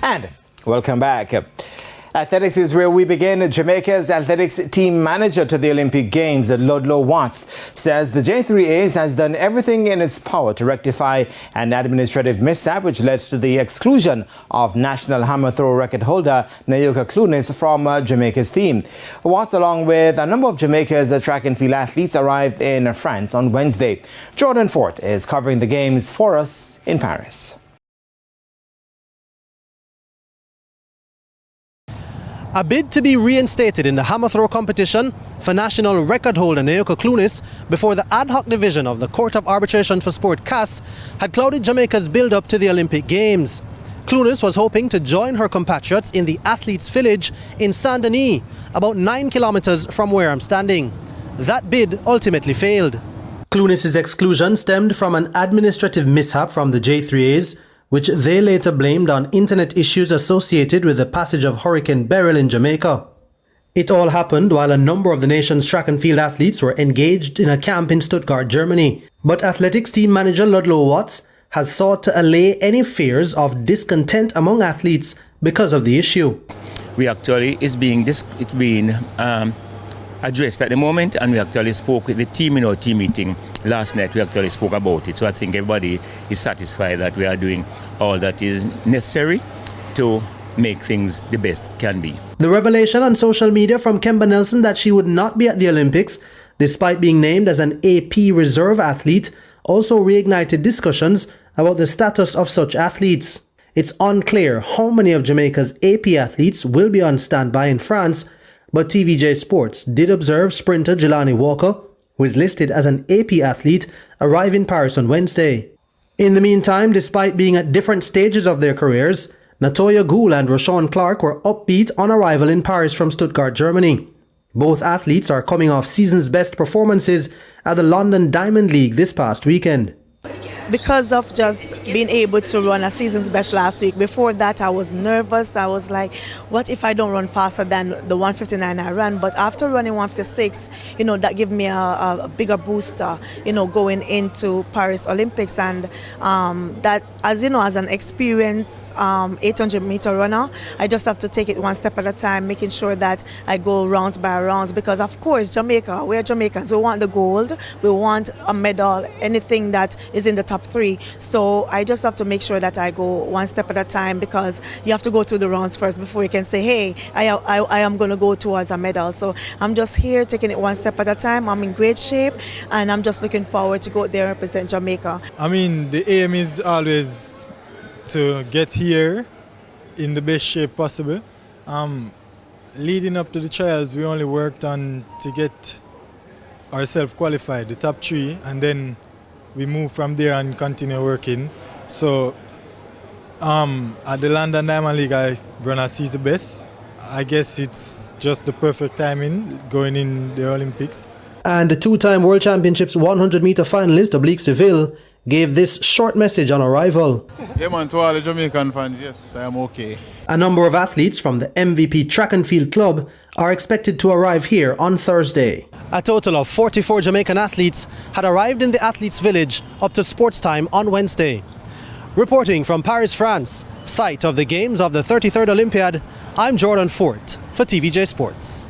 And welcome back. Athletics is where we begin. Jamaica's athletics team manager to the Olympic Games, Ludlow Watts, says the J3As has done everything in its power to rectify an administrative mishap which led to the exclusion of national hammer throw record holder Nayoka Clunis from Jamaica's team. Watts, along with a number of Jamaica's track and field athletes, arrived in France on Wednesday. Jordan Fort is covering the Games for us in Paris. A bid to be reinstated in the hammer throw competition for national record holder Nayoka Clunis before the ad hoc division of the Court of Arbitration for Sport CAS had clouded Jamaica's build-up to the Olympic Games. Clunis was hoping to join her compatriots in the Athletes' Village in Saint-Denis, about 9 kilometers from where I'm standing. That bid ultimately failed. Clunis' exclusion stemmed from an administrative mishap from the J3As, which they later blamed on internet issues associated with the passage of Hurricane Beryl in Jamaica. It all happened while a number of the nation's track and field athletes were engaged in a camp in Stuttgart, Germany. But athletics team manager Ludlow Watts has sought to allay any fears of discontent among athletes because of the issue. It's being addressed at the moment, and we actually spoke with the team in our team meeting last night. We actually spoke about it, so I think everybody is satisfied that we are doing all that is necessary to make things the best can be. The revelation on social media from Kemba Nelson that she would not be at the Olympics, despite being named as an AP reserve athlete, also reignited discussions about the status of such athletes. It's unclear how many of Jamaica's AP athletes will be on standby in France, but TVJ Sports did observe sprinter Jelani Walker, who is listed as an AP athlete, arrive in Paris on Wednesday. In the meantime, despite being at different stages of their careers, Natoya Gould and Rashawn Clark were upbeat on arrival in Paris from Stuttgart, Germany. Both athletes are coming off season's best performances at the London Diamond League this past weekend. Because of just being able to run a season's best last week. Before that, I was nervous. I was like, what if I don't run faster than the 159 I ran? But after running 156, that gave me a bigger booster, going into Paris Olympics. And that, as an experienced 800-meter runner, I just have to take it one step at a time, making sure that I go rounds by rounds. Because, of course, Jamaica, we're Jamaicans. We want the gold. We want a medal, anything that is in the top 3. So I just have to make sure that I go one step at a time, because you have to go through the rounds first before you can say, hey, I am going to go towards a medal. So I'm just here taking it one step at a time. I'm in great shape, and I'm just looking forward to go there and represent Jamaica. The aim is always to get here in the best shape possible. Leading up to the trials, we only worked on to get ourselves qualified, the top 3, and then we move from there and continue working. So at the London Diamond League, I run a season best. I guess it's just the perfect timing going in the Olympics. And the two-time World Championships 100-meter finalist, Oblique Seville, gave this short message on arrival. Yeah, man, to all the Jamaican fans, yes, I am okay. A number of athletes from the MVP Track and Field Club are expected to arrive here on Thursday. A total of 44 Jamaican athletes had arrived in the Athletes' Village up to sports time on Wednesday. Reporting from Paris, France, site of the Games of the 33rd Olympiad, I'm Jordan Fort for TVJ Sports.